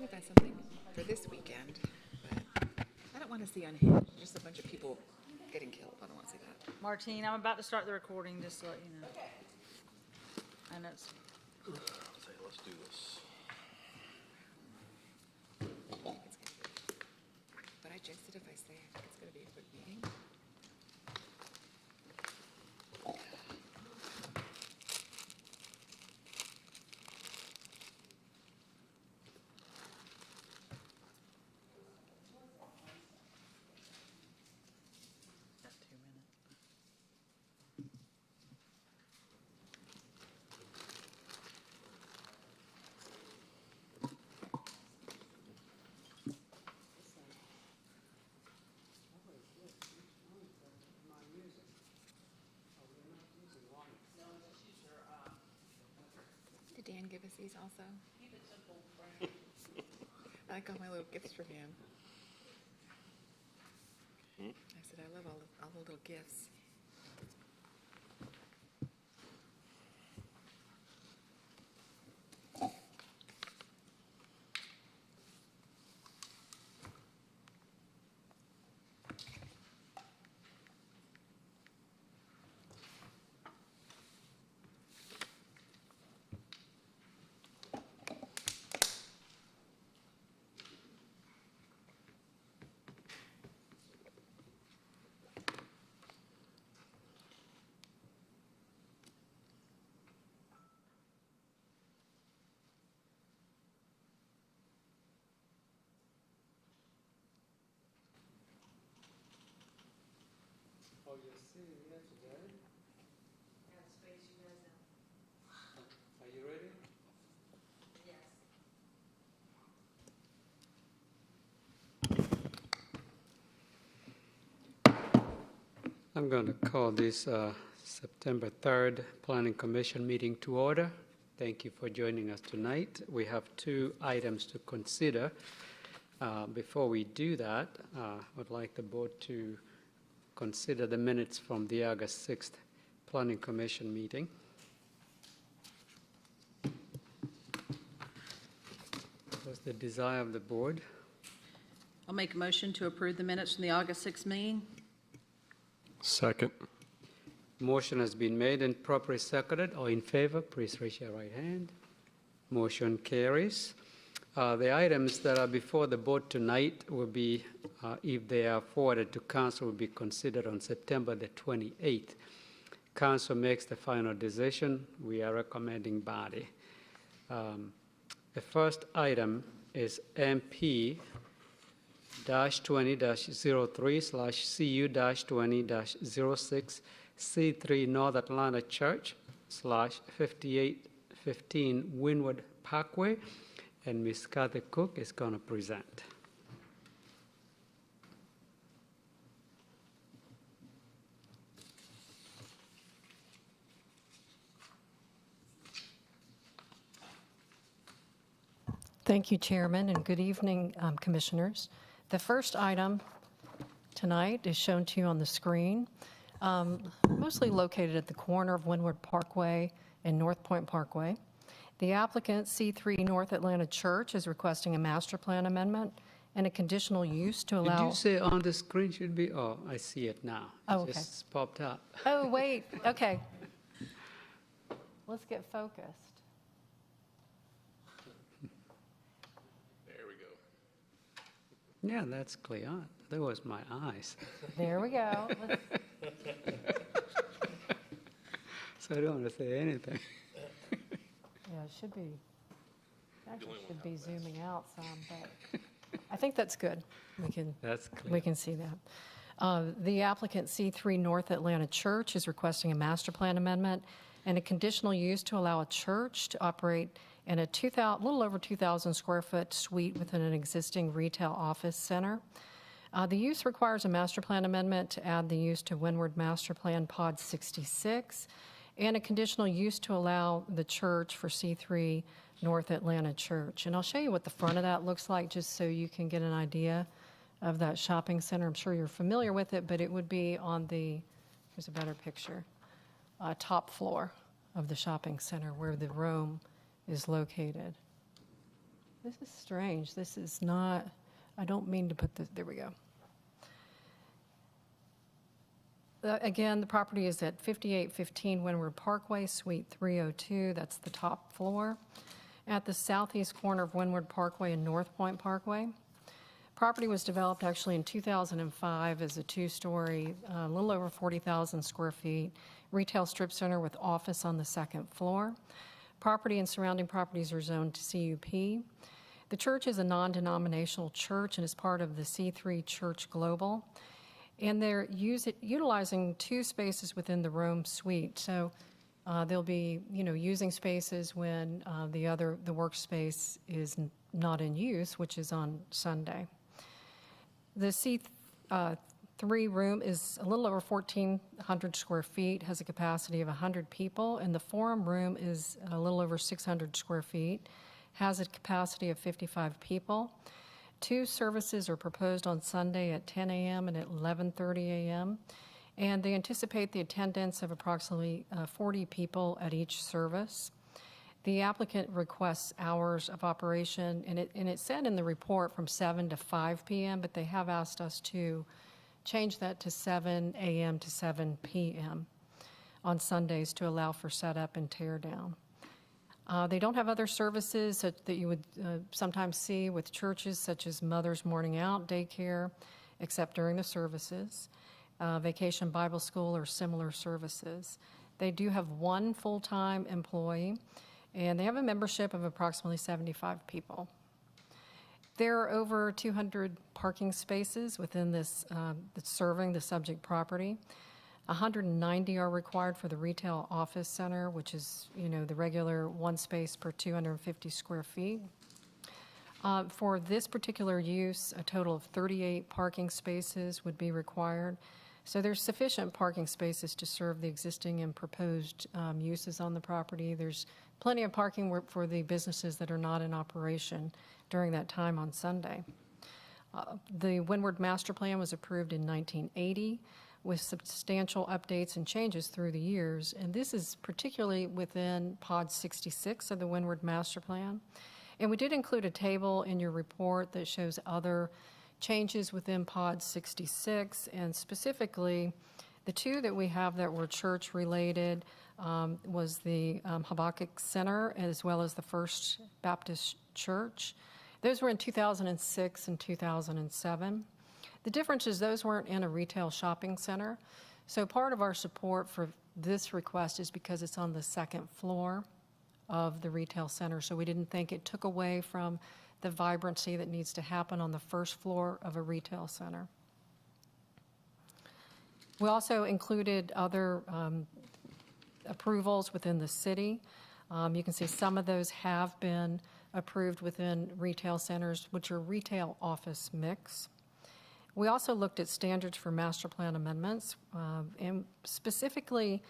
trying to find something for this weekend, but I don't want to see unhinged. Just a bunch of people getting killed. I don't want to see that. Martine, I'm about to start the recording, just to let you know. And it's, Say, let's do this. It's gonna be, but I jinxed it if I say I think it's going to be a quick meeting. got 2 minutes. Did Dan give us these also? I like all my little gifts from him. I said, I love all the little gifts. Oh, you're sitting here today? Have space, you guys know. Are you ready? Yes. I'm going to call this September 3rd Planning Commission meeting to order. Thank you for joining us tonight. We have 2 items to consider. Before we do that, I would like the board to consider the minutes from the August 6th Planning Commission meeting. What's the desire of the board? I'll make a motion to approve the minutes from the August 6th meeting. Second. Motion has been made and properly seconded. All in favor, please raise your right hand. Motion carries. The items that are before the board tonight will be, if they are forwarded to council, will be considered on September the 28th. Council makes the final decision. We are recommending body. The first item is MP-20-03/CU-20-06 C3 North Atlanta Church /5815 Windward Parkway, and Ms. Kathy Cook is going to present. Thank you, Chairman, and good evening, Commissioners. The first item tonight is shown to you on the screen, mostly located at the corner of Windward Parkway and North Point Parkway. The applicant, C3 North Atlanta Church, is requesting a master plan amendment and a conditional use to Did allow... you say on the screen should be? Oh, I see it now. Oh, It okay. just popped up. Oh, wait, okay. Let's get focused. There we go. Yeah, that's clear. That was my eyes. There we go. So I don't want to say anything. Yeah, it should be, actually should be zooming out some, but I think that's good. That's clear. We can see that. The applicant, C3 North Atlanta Church, is requesting a master plan amendment and a conditional use to allow a church to operate in a little over 2,000 square foot suite within an existing retail office center. The use requires a master plan amendment to add the use to Windward Master Plan Pod 66 and a conditional use to allow the church for C3 North Atlanta Church. And I'll show you what the front of that looks like just so you can get an idea of that shopping center. I'm sure you're familiar with it, but it would be on here's a better picture, top floor of the shopping center where the room is located. This is strange. This is not, I don't mean to put this, there we go. Again, the property is at 5815 Windward Parkway, Suite 302. That's the top floor. At the southeast corner of Windward Parkway and North Point Parkway. Property was developed actually in 2005 as a two-story, a little over 40,000 square feet, retail strip center with office on the second floor. Property and surrounding properties are zoned to CUP. The church is a non-denominational church and is part of the C3 Church Global. And they're utilizing two spaces within the Rome suite. So they'll be, using spaces when the workspace is not in use, which is on Sunday. The C3 room is a little over 1,400 square feet, has a capacity of 100 people, and the forum room is a little over 600 square feet, has a capacity of 55 people. Two services are proposed on Sunday at 10 a.m. and at 11:30 a.m., and they anticipate the attendance of approximately 40 people at each service. The applicant requests hours of operation, and it said in the report from 7 to 5 p.m., but they have asked us to change that to 7 a.m. to 7 p.m. on Sundays to allow for setup and tear down. They don't have other services that you would sometimes see with churches, such as Mother's Morning Out, daycare, except during the services, Vacation Bible School, or similar services. They do have one full-time employee, and they have a membership of approximately 75 people. There are over 200 parking spaces within this that's serving the subject property. 190 are required for the retail office center, which is, the regular one space per 250 square feet. For this particular use, a total of 38 parking spaces would be required. So there's sufficient parking spaces to serve the existing and proposed uses on the property. There's plenty of parking for the businesses that are not in operation during that time on Sunday. The Windward Master Plan was approved in 1980 with substantial updates and changes through the years, and this is particularly within Pod 66 of the Windward Master Plan. And we did include a table in your report that shows other changes within Pod 66, and specifically the two that we have that were church-related was the Habakkuk Center as well as the First Baptist Church. Those were in 2006 and 2007. The difference is those weren't in a retail shopping center. So part of our support for this request is because it's on the second floor of the retail center. So we didn't think it took away from the vibrancy that needs to happen on the first floor of a retail center. We also included other approvals within the city. You can see some of those have been approved within retail centers, which are retail office mix. We also looked at standards for master plan amendments, and specifically,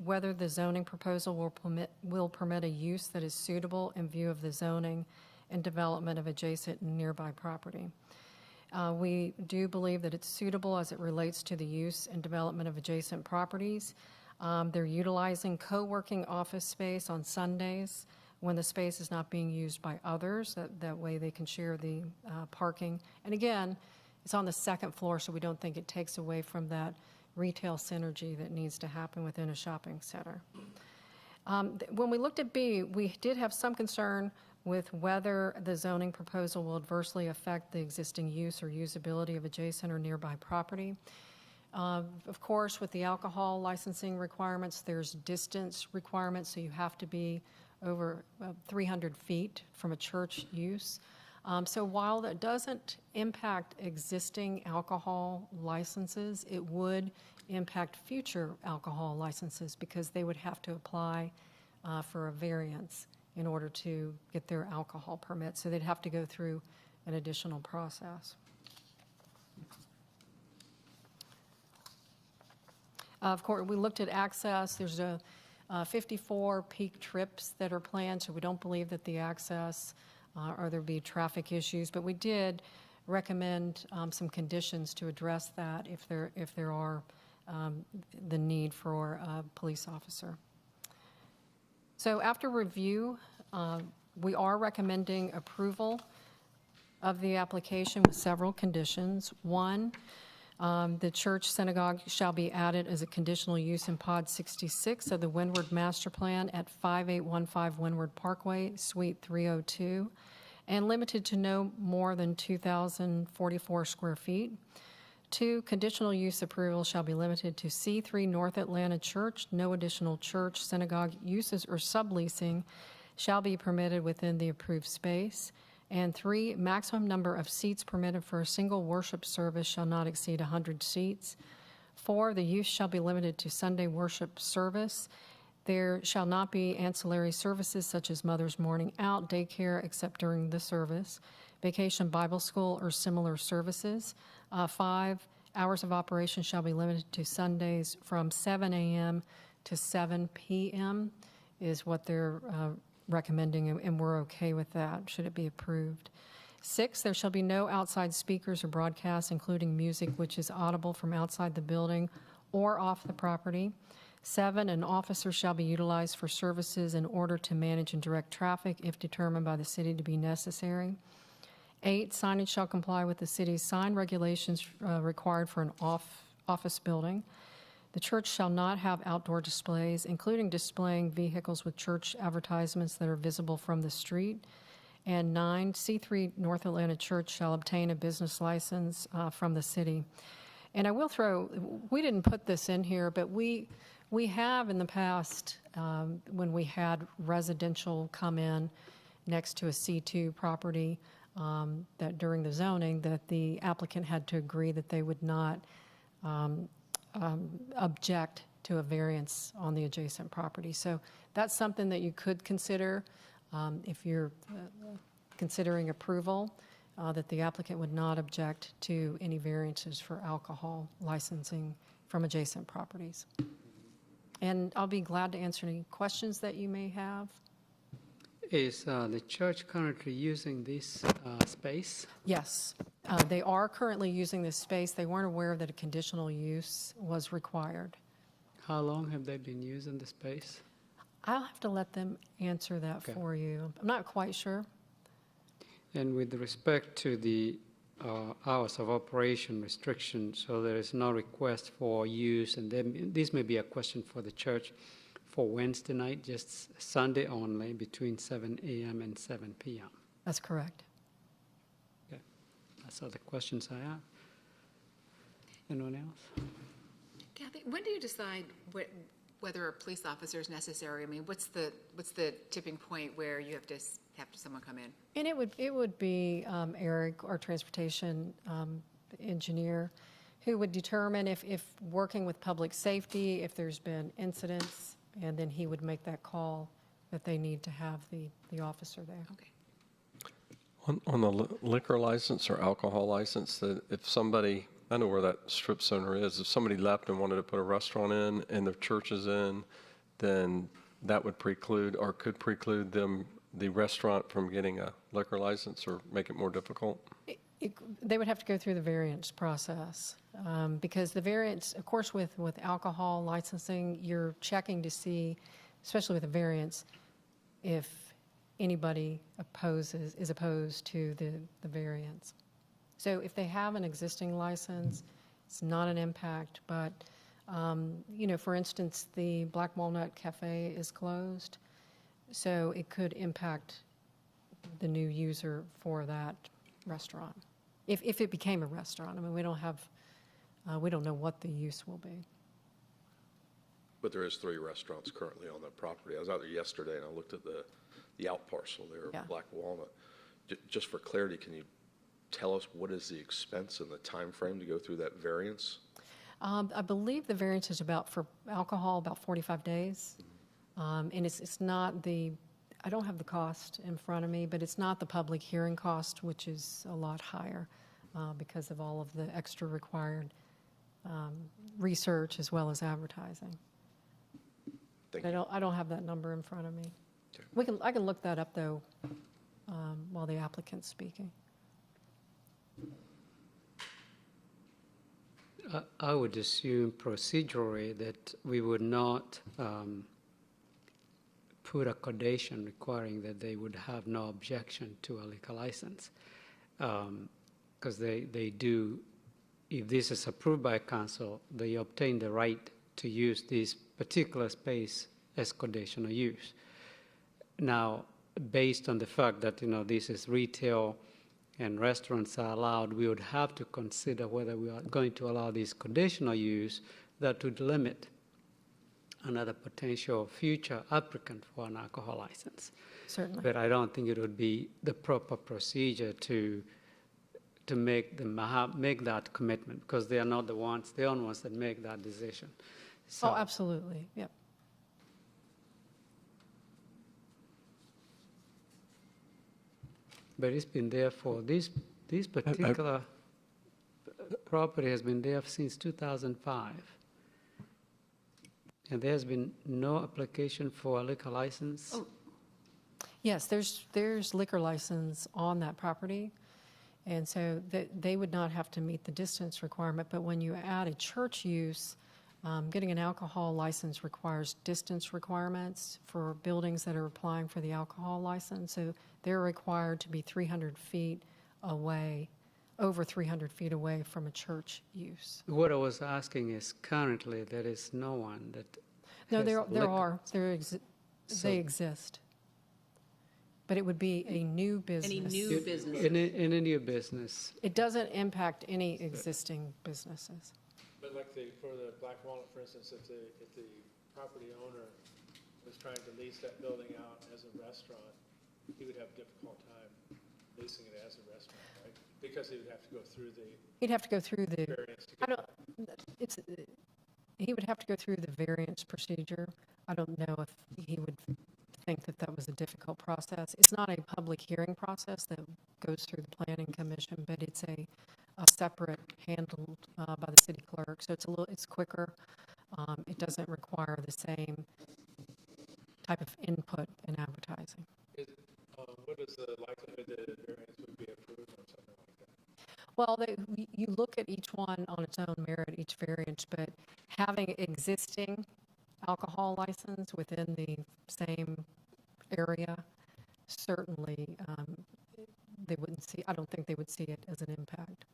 whether the zoning proposal will permit a use that is suitable in view of the zoning and development of adjacent and nearby property. We do believe that it's suitable as it relates to the use and development of adjacent properties. They're utilizing co-working office space on Sundays when the space is not being used by others. That way they can share the parking. And again, it's on the second floor, so we don't think it takes away from that retail synergy that needs to happen within a shopping center. When we looked at B, we did have some concern with whether the zoning proposal will adversely affect the existing use or usability of adjacent or nearby property. Of course, with the alcohol licensing requirements, there's distance requirements, so you have to be over 300 feet from a church use. So while that doesn't impact existing alcohol licenses, it would impact future alcohol licenses because they would have to apply for a variance in order to get their alcohol permit. So they'd have to go through an additional process. Of course, we looked at access. There's 54 peak trips that are planned, so we don't believe that the access or there'll be traffic issues, but we did recommend some conditions to address that if there are the need for a police officer. So after review We are recommending approval of the application with several conditions. One, the church synagogue shall be added as a conditional use in Pod 66 of the Windward Master Plan at 5815 Windward Parkway, Suite 302, and limited to no more than 2,044 square feet. Two, conditional use approval shall be limited to C3 North Atlanta Church. No additional church, synagogue uses or subleasing shall be permitted within the approved space. And three, maximum number of seats permitted for a single worship service shall not exceed 100 seats. Four, the use shall be limited to Sunday worship service. There shall not be ancillary services such as Mother's Morning Out, daycare, except during the service, vacation Bible school, or similar services. 5, hours of operation shall be limited to Sundays from 7 a.m. to 7 p.m. is what they're recommending, and we're okay with that, should it be approved. 6, there shall be no outside speakers or broadcasts, including music which is audible from outside the building or off the property. 7, an officer shall be utilized for services in order to manage and direct traffic if determined by the city to be necessary. 8, signage shall comply with the city's sign regulations required for an office building. The church shall not have outdoor displays, including displaying vehicles with church advertisements that are visible from the street. And 9, C3 North Atlanta Church shall obtain a business license from the city. And I will throw, we didn't put this in here, but we have in the past, when we had residential come in next to a C2 property, that during the zoning, that the applicant had to agree that they would not object to a variance on the adjacent property. So that's something that you could consider if you're considering approval, that the applicant would not object to any variances for alcohol licensing from adjacent properties. And I'll be glad to answer any questions that you may have. Is the church currently using this space? Yes, they are currently using this space. They weren't aware that a conditional use was required. How long have they been using the space? I'll have to let them answer that Okay. for you. I'm not quite sure. And with respect to the hours of operation restriction, so there is no request for use, and then this may be a question for the church for Wednesday night, just Sunday only, between 7 a.m. and 7 p.m. That's correct. Okay, that's all the questions I have. Anyone else? Kathy, when do you decide whether a police officer is necessary? I mean, what's the tipping point where you have to have someone come in? And it would be Eric, our transportation engineer, who would determine if working with public safety, if there's been incidents, and then he would make that call that they need to have the officer there. Okay. On the liquor license or alcohol license, that if somebody, I know where that strip center is, if somebody left and wanted to put a restaurant in and the church is in, then that would preclude or could preclude them, the restaurant, from getting a liquor license or make it more difficult? They would have to go through the variance process, because the variance, of course, with alcohol licensing, you're checking to see, especially with a variance, if anybody is opposed to the variance. So if they have an existing license, it's not an impact, but, for instance, the Black Walnut Cafe is closed, so it could impact the new user for that restaurant. If it became a restaurant, I mean, we don't know what the use will be. But there is 3 restaurants currently on that property. I was out there yesterday and I looked at the out parcel there Yeah. of Black Walnut. Just for clarity, can you tell us what is the expense and the time frame to go through that variance? I believe the variance is for alcohol, about 45 days. And it's not I don't have the cost in front of me, but it's not the public hearing cost, which is a lot higher because of all of the extra required research as well as advertising. Thank I you. don't have that number in front of me. Okay. I can look that up, though, while the applicant's speaking. I would assume procedurally that we would not put a condition requiring that they would have no objection to a liquor license. Because they do, if this is approved by council, they obtain the right to use this particular space as conditional use. Now, based on the fact that, this is retail and restaurants are allowed, we would have to consider whether we are going to allow this conditional use that would limit another potential future applicant for an alcohol license. Certainly. But I don't think it would be the proper procedure to make them make that commitment, because they are not the only ones that make that decision. So, Oh, absolutely, yep. but it's been there for this particular property has been there since 2005. And there's been no application for a liquor license? Oh. Yes, there's liquor license on that property, and so they would not have to meet the distance requirement, but when you add a church use, getting an alcohol license requires distance requirements for buildings that are applying for the alcohol license, so they're required to be 300 feet away, over 300 feet away from a church use. What I was asking is currently there is no one that No, has there liquor. are, So- they exist. But it would be a new business. Any new business. In a new business. It doesn't impact any existing businesses. But like for the Black Walnut, for instance, if the property owner was trying to lease that building out as a restaurant, he would have a difficult time leasing it as a restaurant, right? Because he would have to go through the He'd have to go through the, variance to I get. don't, he would have to go through the variance procedure. I don't know if he would think that was a difficult process. It's not a public hearing process that goes through the planning commission, but it's a separate handled by the city clerk. So it's quicker. It doesn't require the same type of input in advertising. What is the likelihood that a variance would be approved on something like that? Well, you look at each one on its own merit, each variance, but having existing alcohol license within the same area, certainly they wouldn't see, I don't think they would see it as an impact.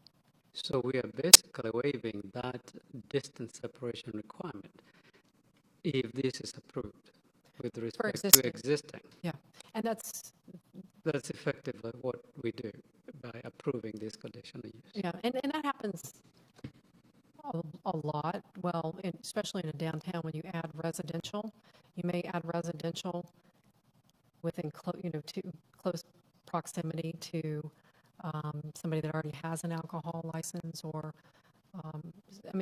So we are basically waiving that distance separation requirement if this is approved with respect to existing. Yeah, and that's effectively what we do by approving this conditional use. Yeah, and that happens a lot. Well, especially in a downtown, when you add residential, you may add residential within close proximity to somebody that already has an alcohol license, or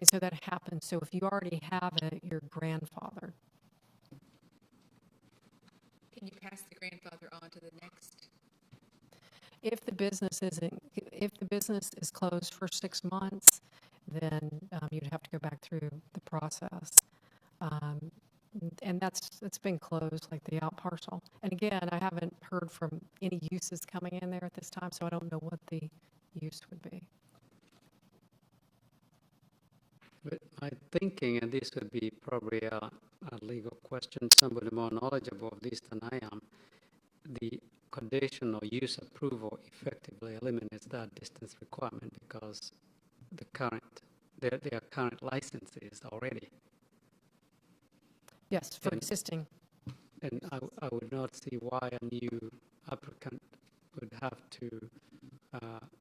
so that happens. So if you already have it, you're grandfathered. Can you pass the grandfather on to the next? If the business is closed for 6 months, then you'd have to go back through the process. And it's been closed, like the out parcel. And again, I haven't heard from any uses coming in there at this time, so I don't know what the use would be. But my thinking, and this would be probably a legal question, somebody more knowledgeable of this than I am, the conditional use approval effectively eliminates that distance requirement because their current license is already. Yes, for And- existing. And I would not see why a new applicant would have to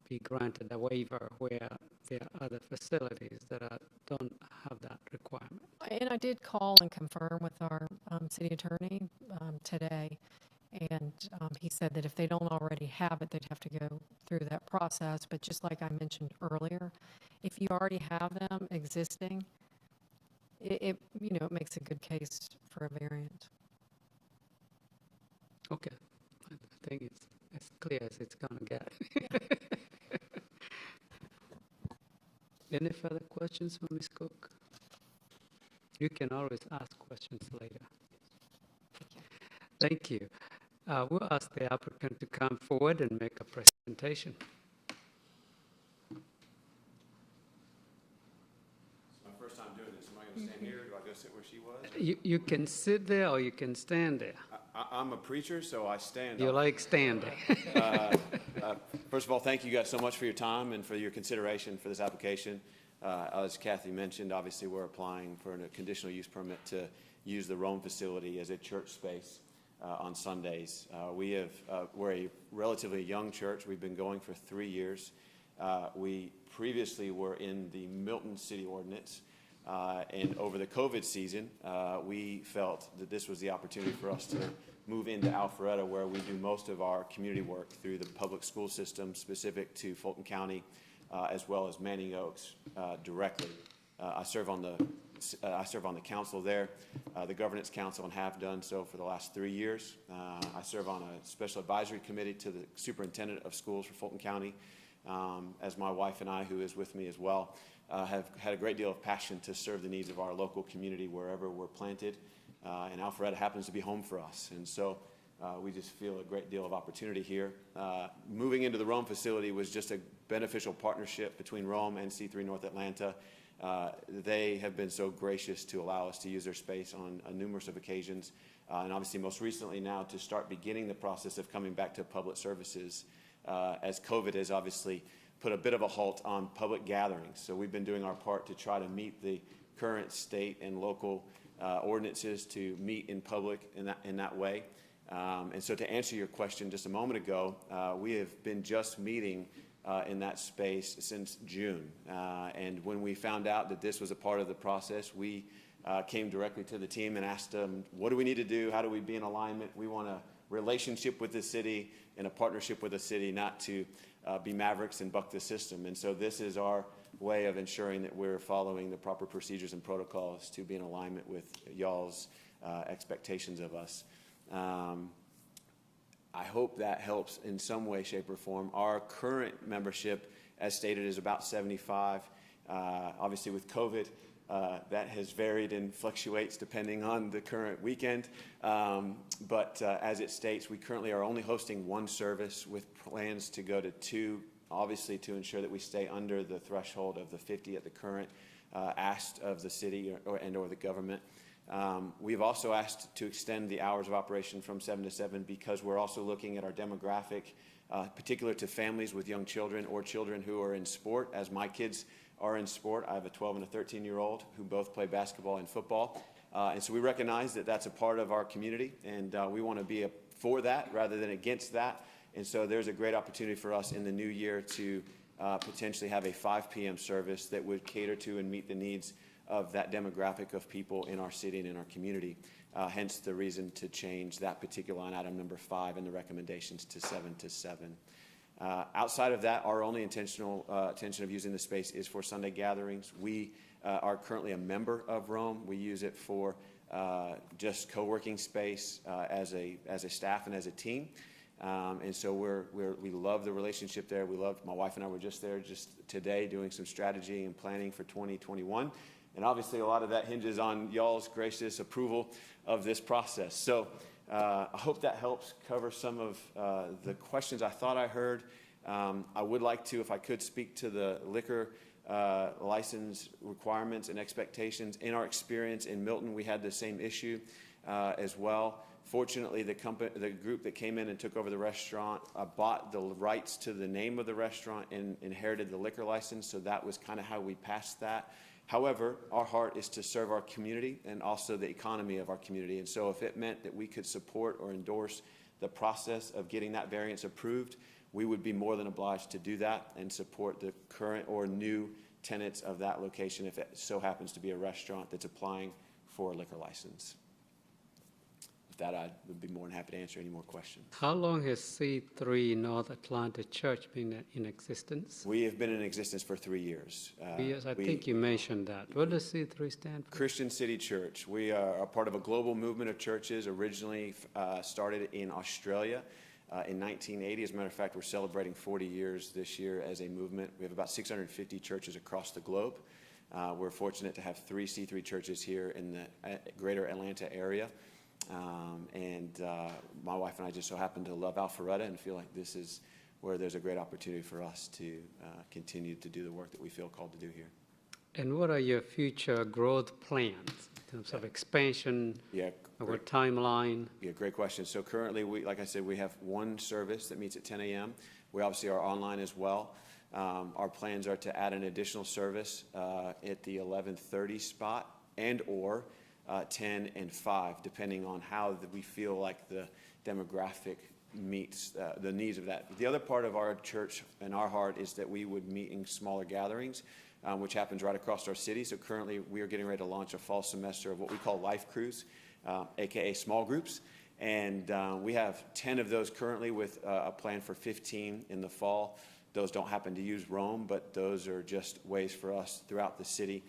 be granted a waiver where there are other facilities that don't have that requirement. And I did call and confirm with our city attorney today, and he said that if they don't already have it, they'd have to go through that process. But just like I mentioned earlier, if you already have them existing, it makes a good case for a variant. Okay, I think it's as clear as it's gonna get. Any further questions for Ms. Cook? You can always ask questions later. Thank you. We'll ask the applicant to come forward and make a presentation. It's my first time doing this. Am I going to stand here? Do I go sit where she was? You can sit there or you can stand there. I'm a preacher, so I stand You up. like standing. First of all, thank you guys so much for your time and for your consideration for this application. As Kathy mentioned, obviously, we're applying for a conditional use permit to use the Rome facility as a church space on Sundays. We're a relatively young church. We've been going for 3 years. We previously were in the Milton City Ordinance, and over the COVID season, we felt that this was the opportunity for us to move into Alpharetta, where we do most of our community work through the public school system specific to Fulton County, as well as Manning Oaks directly. I serve on the council there, the governance council, and have done so for the last 3 years. I serve on a special advisory committee to the superintendent of schools for Fulton County, as my wife and I, who is with me as well, have had a great deal of passion to serve the needs of our local community wherever we're planted. And Alpharetta happens to be home for us. And so we just feel a great deal of opportunity here. Moving into the Rome facility was just a beneficial partnership between Rome and C3 North Atlanta. They have been so gracious to allow us to use their space on numerous of occasions. And obviously most recently now to start beginning the process of coming back to public services, as COVID has obviously put a bit of a halt on public gatherings. So we've been doing our part to try to meet the current state and local ordinances to meet in public in that way. And so to answer your question just a moment ago, we have been just meeting in that space since June. And when we found out that this was a part of the process, we came directly to the team and asked them, what do we need to do? How do we be in alignment? We want a relationship with the city and a partnership with the city, not to be mavericks and buck the system. And so this is our way of ensuring that we're following the proper procedures and protocols to be in alignment with y'all's expectations of us. I hope that helps in some way, shape, or form. Our current membership, as stated, is about 75. Obviously, with COVID, that has varied and fluctuates depending on the current weekend. But as it states, we currently are only hosting one service with plans to go to 2, obviously to ensure that we stay under the threshold of the 50 at the current asked of the city or the government. We've also asked to extend the hours of operation from 7 to 7 because we're also looking at our demographic, particular to families with young children or children who are in sport, as my kids are in sport. I have a 12 and a 13-year-old who both play basketball and football. And so we recognize that that's a part of our community, and we want to be for that rather than against that. And so there's a great opportunity for us in the new year to potentially have a 5 p.m. service that would cater to and meet the needs of that demographic of people in our city and in our community. Hence the reason to change that particular line item number 5 in the recommendations to 7 to 7. Outside of that, our only intention of using the space is for Sunday gatherings. We are currently a member of Rome. We use it for just co-working space as a staff and as a team. And so we love the relationship there. My wife and I were just there just today doing some strategy and planning for 2021. And obviously a lot of that hinges on y'all's gracious approval of this process. So I hope that helps cover some of the questions I thought I heard. I would like to, if I could, speak to the liquor license requirements and expectations. In our experience in Milton, we had the same issue as well. Fortunately, the group that came in and took over the restaurant bought the rights to the name of the restaurant and inherited the liquor license, so that was kind of how we passed that. However, our heart is to serve our community and also the economy of our community. And so if it meant that we could support or endorse the process of getting that variance approved, we would be more than obliged to do that and support the current or new tenants of that location if it so happens to be a restaurant that's applying for a liquor license. With that, I would be more than happy to answer any more questions. How long has C3 North Atlanta Church been in existence? We have been in existence for 3 years. Yes, I think you mentioned that. What does C3 stand for? Christian City Church. We are a part of a global movement of churches originally started in Australia in 1980. As a matter of fact, we're celebrating 40 years this year as a movement. We have about 650 churches across the globe. We're fortunate to have 3 C3 churches here in the greater Atlanta area. My wife and I just so happen to love Alpharetta and feel like this is where there's a great opportunity for us to continue to do the work that we feel called to do here. And what are your future growth plans? terms of expansion, Yeah, or timeline? Yeah, great question. So currently, like I said, we have one service that meets at 10 a.m. We obviously are online as well. Our plans are to add an additional service at the 11:30 spot and/or 10 and 5, depending on how we feel like the demographic meets the needs of that. The other part of our church and our heart is that we would meet in smaller gatherings, which happens right across our city. So currently, we are getting ready to launch a fall semester of what we call Life Cruise, AKA small groups. And we have 10 of those currently with a plan for 15 in the fall. Those don't happen to use Rome, but those are just ways for us throughout the city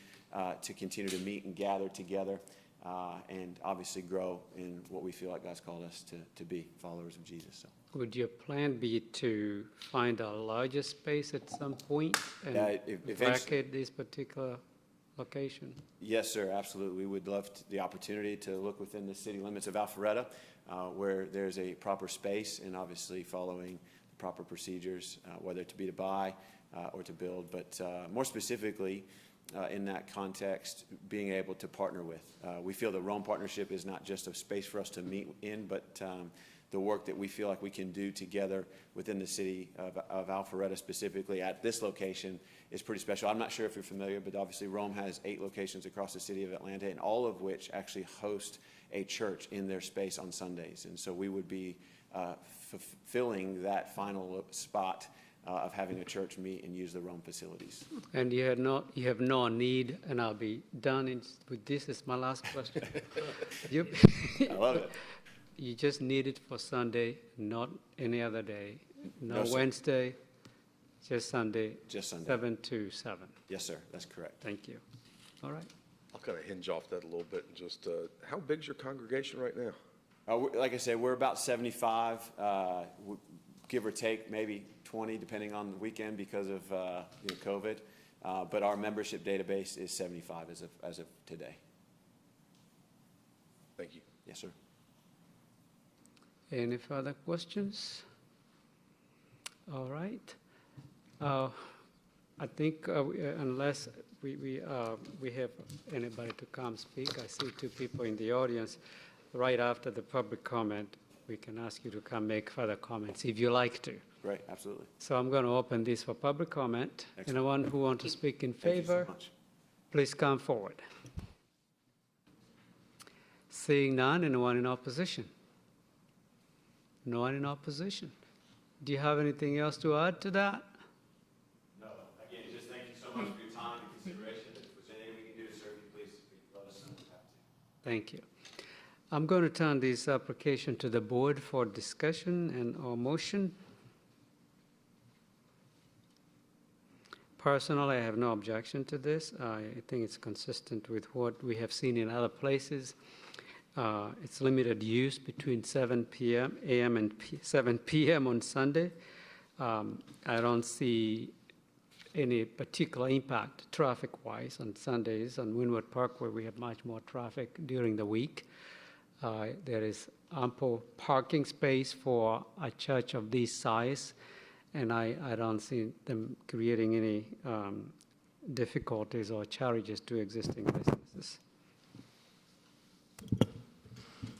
to continue to meet and gather together and obviously grow in what we feel like God's called us to be, followers of Jesus. So. Would your plan be to find a larger space at some point and vacate this particular location? Yes, sir, absolutely. We would love the opportunity to look within the city limits of Alpharetta, where there's a proper space and obviously following the proper procedures, whether to be to buy or to build. But more specifically, in that context, being able to partner with. We feel the Rome partnership is not just a space for us to meet in, but the work that we feel like we can do together within the city of Alpharetta, specifically at this location, is pretty special. I'm not sure if you're familiar, but obviously Rome has 8 locations across the city of Atlanta, and all of which actually host a church in their space on Sundays. And so we would be fulfilling that final spot of having a church meet and use the Rome facilities. And you have no need, and I'll be done with this. Is my last question. I love it. You just need it for Sunday, not any other day. No, sir. Wednesday, just Sunday. Just Sunday. 7 to 7. Yes, sir, that's correct. Thank you. All right. I'll kind of hinge off that a little bit and just, how big's your congregation right now? Like I said, we're about 75, give or take, maybe 20, depending on the weekend because of COVID. But our membership database is 75 as of today. Thank you. Yes, sir. Any further questions? All right. I think unless we have anybody to come speak, I see 2 people in the audience. Right after the public comment, we can ask you to come make further comments if you like to. Right, absolutely. So I'm going to open this for public comment. Excellent. Anyone who wants to speak in Thank you so favor, much. please come forward. Seeing none, anyone in opposition? No one in opposition. Do you have anything else to add to that? No. Again, just thank you so much for your time and consideration. If there's anything we can do to serve you, please let us know. Thank you. I'm going to turn this application to the board for discussion and or motion. Personally, I have no objection to this. I think it's consistent with what we have seen in other places. It's limited use between 7 a.m. and 7 p.m. on Sunday. I don't see any particular impact traffic-wise on Sundays on Windward Park, where we have much more traffic during the week. There is ample parking space for a church of this size, and I don't see them creating any difficulties or challenges to existing businesses.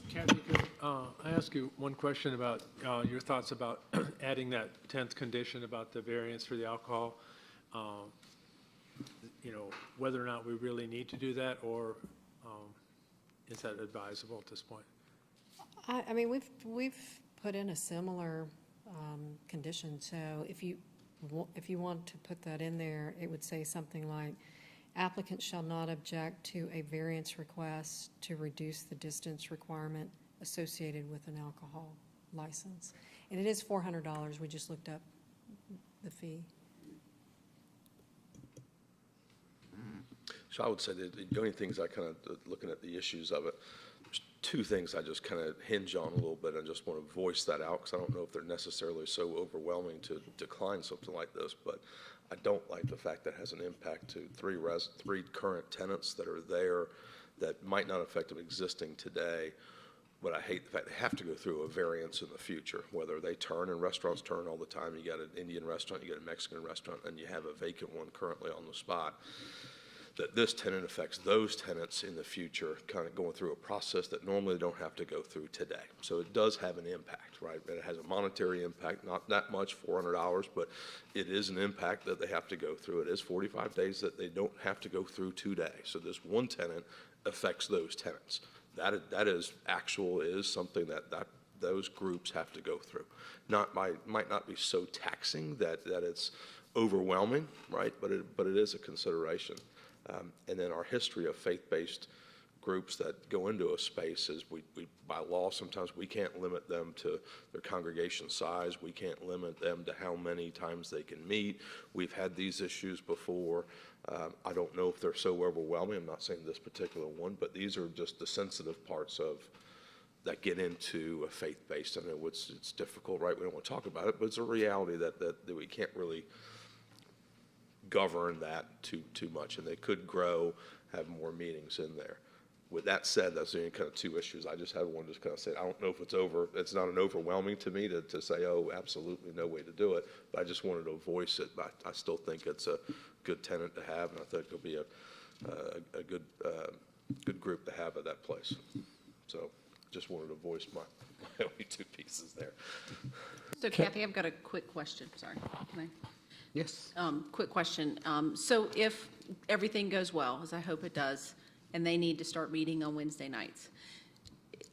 Kathy, could I ask you one question about your thoughts about adding that 10th condition about the variance for the alcohol? Whether or not we really need to do that, or is that advisable at this point? I mean, we've put in a similar condition, so if you want to put that in there, it would say something like, applicant shall not object to a variance request to reduce the distance requirement associated with an alcohol license. And it is $400. We just looked up the fee. So I would say that the only things I kind of, looking at the issues of it, there's 2 things I just kind of hinge on a little bit. I just want to voice that out because I don't know if they're necessarily so overwhelming to decline something like this, but I don't like the fact that it has an impact to 3 current tenants that are there that might not affect them existing today. But I hate the fact they have to go through a variance in the future, whether they turn, and restaurants turn all the time. You got an Indian restaurant, you got a Mexican restaurant, and you have a vacant one currently on the spot. that this tenant affects those tenants in the future, kind of going through a process that normally they don't have to go through today. So it does have an impact, right? And it has a monetary impact, not that much, $400, but it is an impact that they have to go through. It is 45 days that they don't have to go through today. So this one tenant affects those tenants. That is something that those groups have to go through. Might not be so taxing that it's overwhelming, right? But it is a consideration. And then our history of faith-based groups that go into a space is we by law, sometimes we can't limit them to their congregation size. We can't limit them to how many times they can meet. We've had these issues before. I don't know if they're so overwhelming. I'm not saying this particular one, but these are just the sensitive parts of that get into a faith-based. I know it's difficult, right? We don't want to talk about it, but it's a reality that we can't really govern that too much, and they could grow, have more meetings in there. With that said, that's the kind of two issues. I just had one just kind of say, I don't know if it's not an overwhelming to me to say, oh, absolutely no way to do it, but I just wanted to voice it. But I still think it's a good tenant to have, and I think it'll be a good group to have at that place. So just wanted to voice my only two pieces there. So Kathy, I've got a quick question, sorry. Can I? Yes. Quick question. So if everything goes well, as I hope it does, and they need to start meeting on Wednesday nights,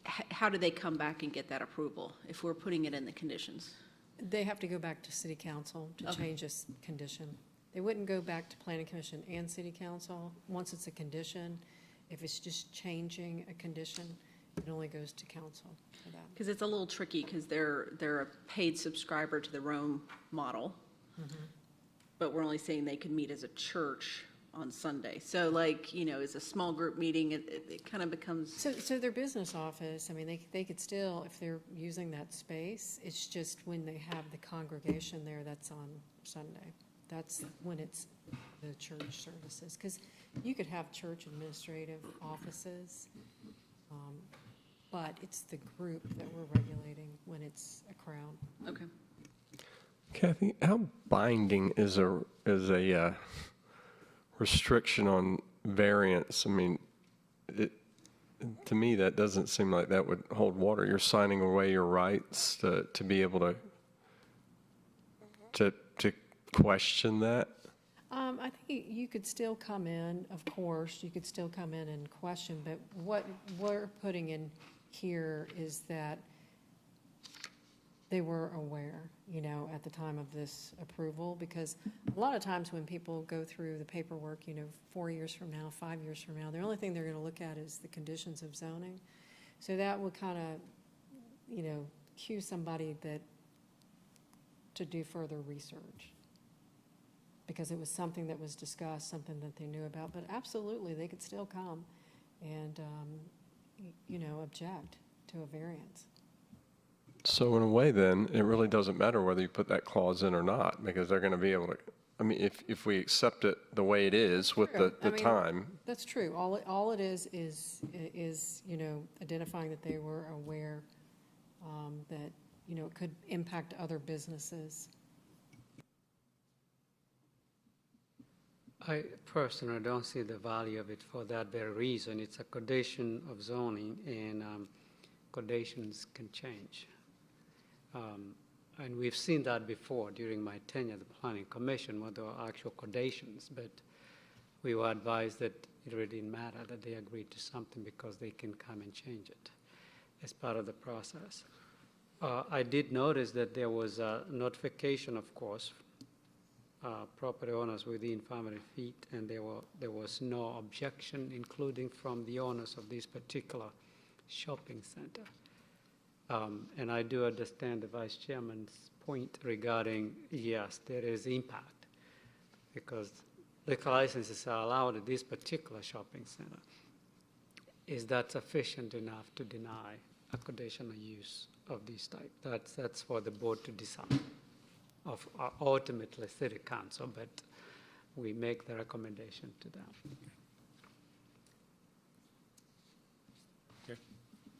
how do they come back and get that approval if we're putting it in the conditions? They have to go back to city council to change this condition. They wouldn't go back to planning commission and city council. Once it's a condition, if it's just changing a condition, it only goes to council for that. Because it's a little tricky, because they're a paid subscriber to the Rome model, but we're only saying they can meet as a church on Sunday. So like, as a small group meeting, it kind of becomes. So their business office, I mean, they could still, if they're using that space, it's just when they have the congregation there, that's on Sunday. That's when it's the church services. Because you could have church administrative offices, but it's the group that we're regulating when it's a crowd. Okay. Kathy, how binding is a restriction on variance? I mean, to me, that doesn't seem like that would hold water. You're signing away your rights to be able to question that. I think you could still come in, of course, you could still come in and question, but what we're putting in here is that they were aware, at the time of this approval, because a lot of times when people go through the paperwork, 4 years from now, 5 years from now, the only thing they're going to look at is the conditions of zoning. So that would kind of, cue somebody to do further research, because it was something that was discussed, something that they knew about. But absolutely, they could still come and, object to a variance. So in a way, then, it really doesn't matter whether you put that clause in or not, because they're going to be able to, I mean, if we accept it the way it is with the time. That's true. All it is, identifying that they were aware that, it could impact other businesses. I personally don't see the value of it for that very reason. It's a condition of zoning, and conditions can change. And we've seen that before during my tenure at the Planning Commission, where there were actual conditions, but we were advised that it really didn't matter, that they agreed to something because they can come and change it as part of the process. I did notice that there was a notification, of course, property owners within 500 feet, and there was no objection, including from the owners of this particular shopping center. And I do understand the Vice Chairman's point regarding, yes, there is impact, because liquor licenses are allowed at this particular shopping center. Is that sufficient enough to deny a conditional use of this type? That's for the board to decide, of ultimately City Council, but we make the recommendation to them. Okay,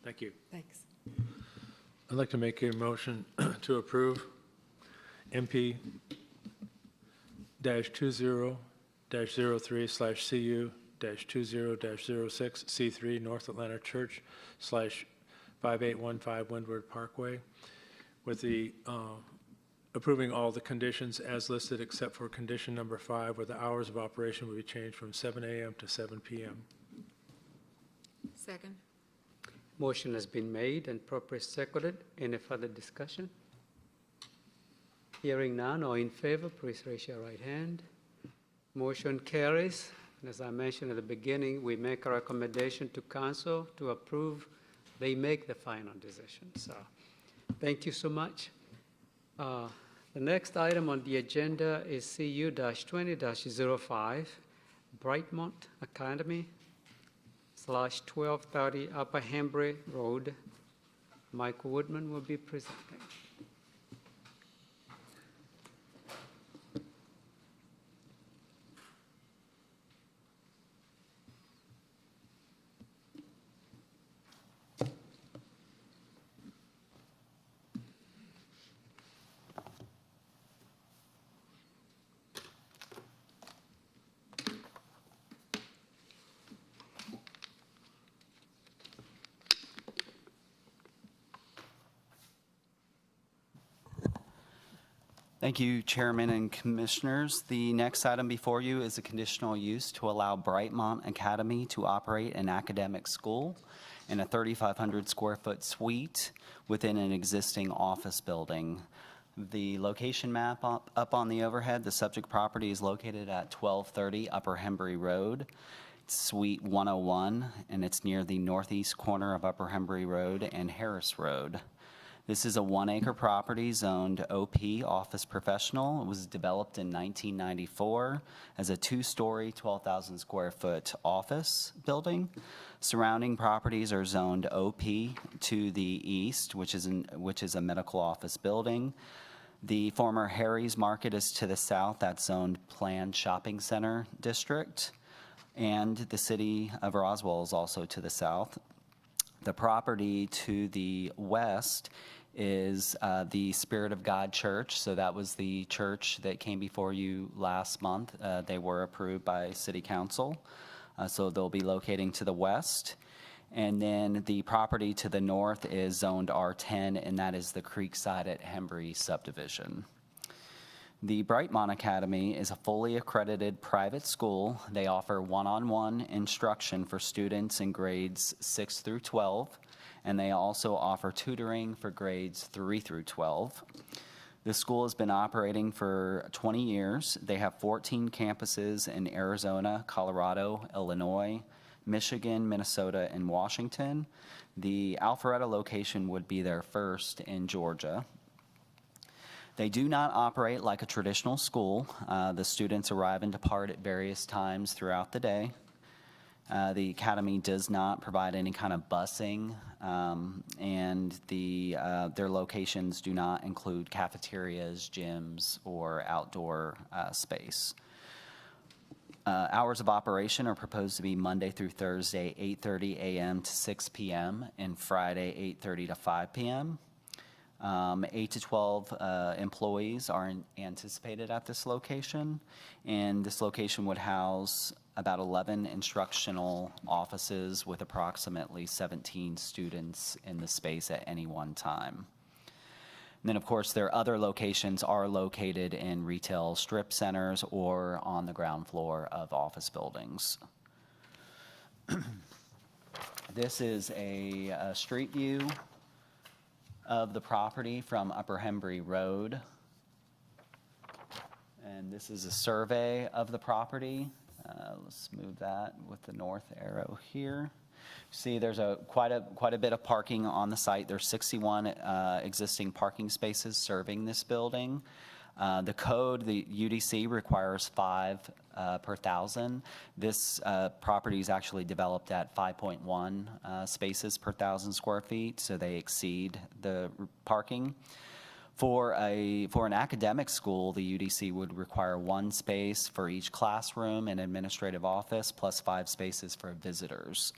thank you. Thanks. I'd like to make a motion to approve MP-20 C-U-20-06, C3 North Atlanta Church /5815 Windward Parkway, with the approving all the conditions as listed except for condition number 5, where the hours of operation will be changed from 7 a.m. to 7 p.m. Second. Motion has been made and properly seconded. Any further discussion? Hearing none, all in favor, please raise your right hand. Motion carries. And as I mentioned at the beginning, we make a recommendation to council to approve. They make the final decision. So thank you so much. The next item on the agenda is CU-20-05, Brightmont Academy /1230 Upper Hembry Road. Michael Woodman will be presenting. Thank you, Chairman and Commissioners. The next item before you is a conditional use to allow Brightmont Academy to operate an academic school in a 3,500 square foot suite within an existing office building. The location map up on the overhead, the subject property is located at 1230 Upper Hembry Road, Suite 101, and it's near the northeast corner of Upper Hembry Road and Harris Road. This is a 1-acre property zoned OP Office Professional. It was developed in 1994 as a 2-story, 12,000 square foot office building. Surrounding properties are zoned OP to the east, which is a medical office building. The former Harry's Market is to the south. That's zoned Planned Shopping Center District. And the city of Roswell is also to the south. The property to the west is the Spirit of God Church. So that was the church that came before you last month. They were approved by City Council. So they'll be locating to the west. And then the property to the north is zoned R10, and that is the Creekside at Hembry subdivision. The Brightmont Academy is a fully accredited private school. They offer one-on-one instruction for students in grades 6 through 12, and they also offer tutoring for grades 3 through 12. The school has been operating for 20 years. They have 14 campuses in Arizona, Colorado, Illinois, Michigan, Minnesota, and Washington. The Alpharetta location would be their first in Georgia. They do not operate like a traditional school. The students arrive and depart at various times throughout the day. The academy does not provide any kind of busing, and their locations do not include cafeterias, gyms, or outdoor space. Hours of operation are proposed to be Monday through Thursday, 8:30 a.m. to 6 p.m., and Friday, 8:30 to 5 p.m. 8 to 12 employees are anticipated at this location, and this location would house about 11 instructional offices with approximately 17 students in the space at any one time. And then, of course, their other locations are located in retail strip centers or on the ground floor of office buildings. This is a street view of the property from Upper Hembry Road. And this is a survey of the property. Let's move that with the north arrow here. See, there's quite a bit of parking on the site. There's 61 existing parking spaces serving this building. The code, the UDC requires 5 per 1,000. This property is actually developed at 5.1 spaces per 1,000 square feet, so they exceed the parking. For an academic school, the UDC would require 1 space for each classroom and administrative office, plus 5 spaces for visitors.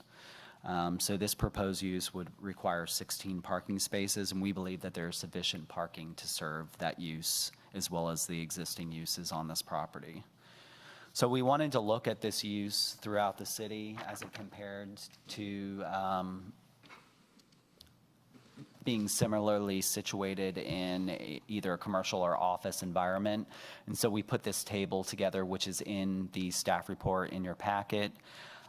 So this proposed use would require 16 parking spaces, and we believe that there is sufficient parking to serve that use as well as the existing uses on this property. So we wanted to look at this use throughout the city as it compared to being similarly situated in either a commercial or office environment. And so we put this table together, which is in the staff report in your packet.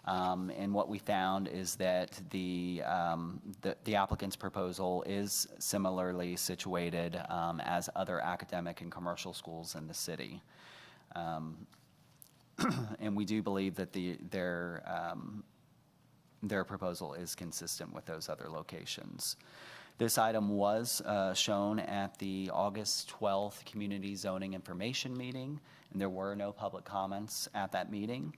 And what we found is that the applicant's proposal is similarly situated as other academic and commercial schools in the city. And we do believe that their proposal is consistent with those other locations. This item was shown at the August 12th Community Zoning Information Meeting, and there were no public comments at that meeting.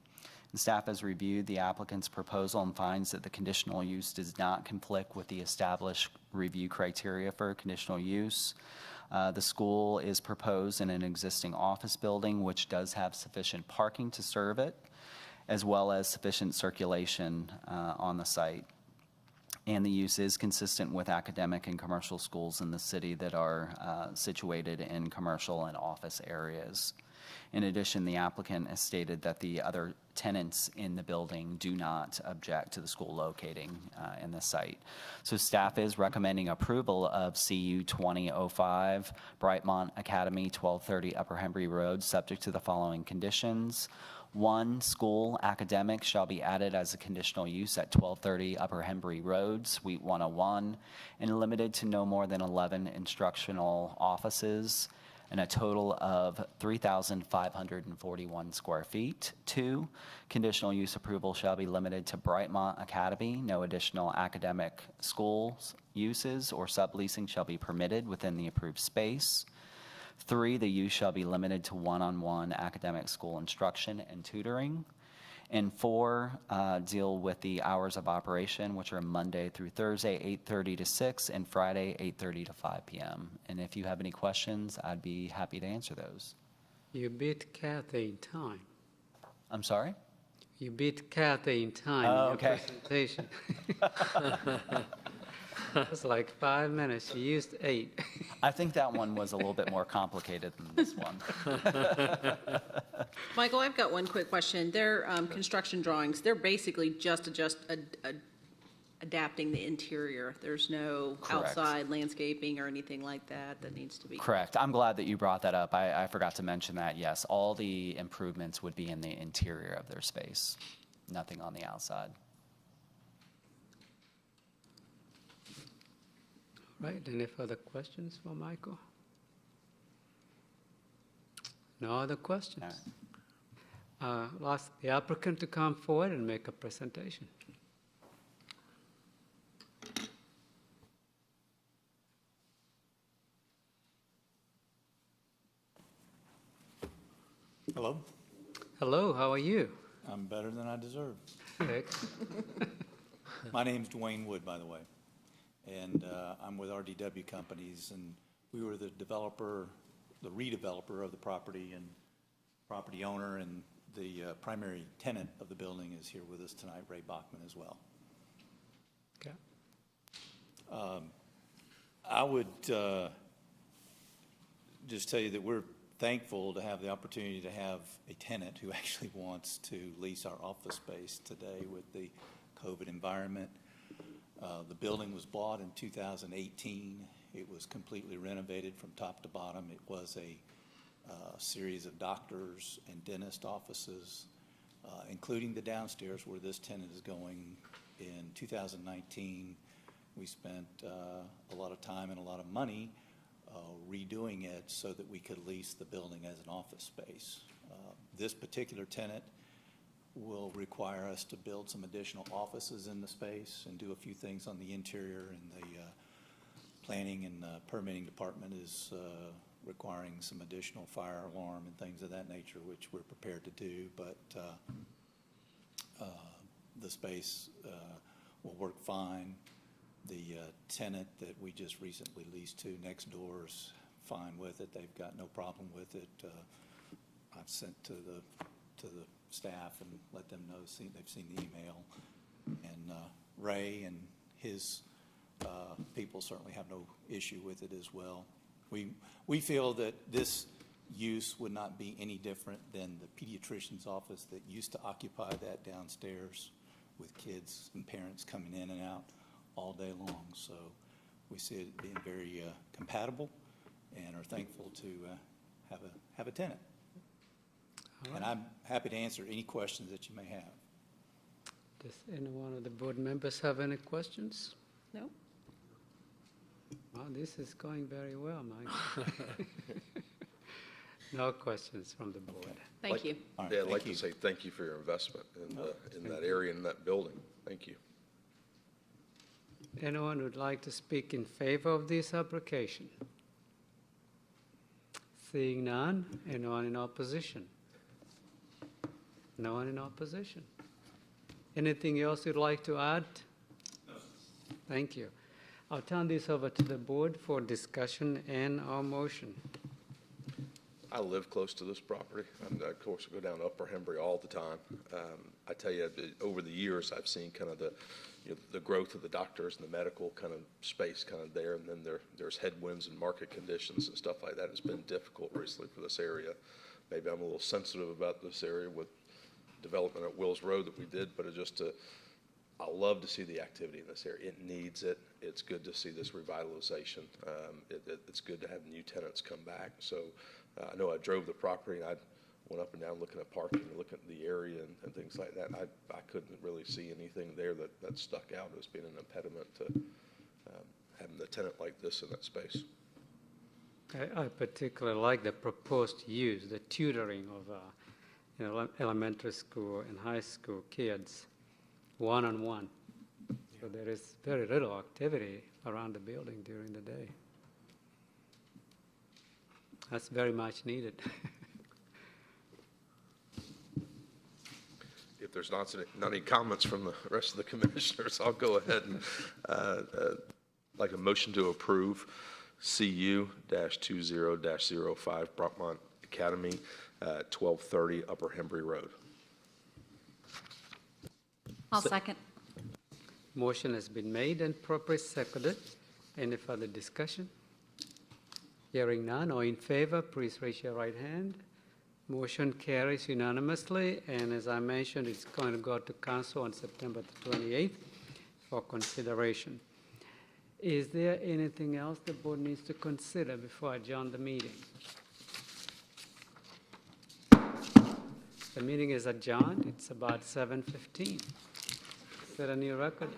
And staff has reviewed the applicant's proposal and finds that the conditional use does not conflict with the established review criteria for conditional use. The school is proposed in an existing office building, which does have sufficient parking to serve it, as well as sufficient circulation on the site. And the use is consistent with academic and commercial schools in the city that are situated in commercial and office areas. In addition, the applicant has stated that the other tenants in the building do not object to the school locating in the site. So staff is recommending approval of CU 2005 Brightmont Academy, 1230 Upper Hembry Road, subject to the following conditions. 1, school academic shall be added as a conditional use at 1230 Upper Hembry Road, Suite 101, and limited to no more than 11 instructional offices and a total of 3,541 square feet. 2, conditional use approval shall be limited to Brightmont Academy. No additional academic schools uses or subleasing shall be permitted within the approved space. 3, the use shall be limited to one-on-one academic school instruction and tutoring. And 4, deal with the hours of operation, which are Monday through Thursday, 8:30 to 6, and Friday, 8:30 to 5 p.m. And if you have any questions, I'd be happy to answer those. You beat Kathy in time. I'm sorry? You beat Kathy in time Oh, in your okay. presentation. It's like 5 minutes. She used 8. I think that one was a little bit more complicated than this one. Michael, I've got one quick question. Their construction drawings, they're basically just adapting the interior. There's no Correct. outside landscaping or anything like that that needs to be. Correct. I'm glad that you brought that up. I forgot to mention that. Yes, all the improvements would be in the interior of their space, nothing on the outside. Right, any further questions for Michael? No other questions? I'll ask the applicant to come forward and make a presentation. Hello, Hello, how are you? I'm better than I deserve. Excellent. My name's Dwayne Wood, by the way, and I'm with RDW Companies, and we were the developer, the redeveloper of the property, and property owner, and the primary tenant of the building is here with us tonight, Ray Bachman, as well. Okay. I would just tell you that we're thankful to have the opportunity to have a tenant who actually wants to lease our office space today with the COVID environment. The building was bought in 2018. It was completely renovated from top to bottom. It was a series of doctors and dentist offices, including the downstairs where this tenant is going. In 2019, we spent a lot of time and a lot of money redoing it so that we could lease the building as an office space. This particular tenant will require us to build some additional offices in the space and do a few things on the interior, and the planning and permitting department is requiring some additional fire alarm and things of that nature, which we're prepared to do, but the space will work fine. The tenant that we just recently leased to next door is fine with it. They've got no problem with it. I've sent to the staff and let them know they've seen the email. And Ray and his people certainly have no issue with it as well. We feel that this use would not be any different than the pediatrician's office that used to occupy that downstairs with kids and parents coming in and out all day long. So we see it being very compatible and are thankful to have a tenant. And I'm happy to answer any questions that you may have. Does any one of the board members have any questions? No? Well, this is going very well, Mike. No questions from the board. Thank you. All right, Yeah, I'd thank like you. to say thank you for your investment in that area and that building. Thank you. Anyone would like to speak in favor of this application? Seeing none, anyone in opposition? No one in opposition? Anything else you'd like to add? No. Thank you. I'll turn this over to the board for discussion and our motion. I live close to this property. Of course, I go down to Upper Hembry all the time. I tell you, over the years, I've seen kind of the growth of the doctors and the medical kind of space kind of there, and then there's headwinds and market conditions and stuff like that. It's been difficult recently for this area. Maybe I'm a little sensitive about this area with development at Wills Road that we did, but I love to see the activity in this area. It needs it. It's good to see this revitalization. It's good to have new tenants come back. So I know I drove the property and I went up and down looking at parking and looking at the area and things like that. And I couldn't really see anything there that stuck out as being an impediment to having a tenant like this in that space. I particularly like the proposed use, the tutoring of elementary school and high school kids, one-on-one. So there is very little activity around the building during the day. That's very much needed. If there's not any comments from the rest of the commissioners, I'll go ahead and like a motion to approve CU-20-05 Brockmont Academy, 1230 Upper Hembry Road. I'll second. Motion has been made and properly seconded. Any further discussion? Hearing none, all in favor, please raise your right hand. Motion carries unanimously, and as I mentioned, it's going to go to council on September the 28th for consideration. Is there anything else the board needs to consider before I adjourn the meeting? The meeting is adjourned. It's about 7:15. Set a new record.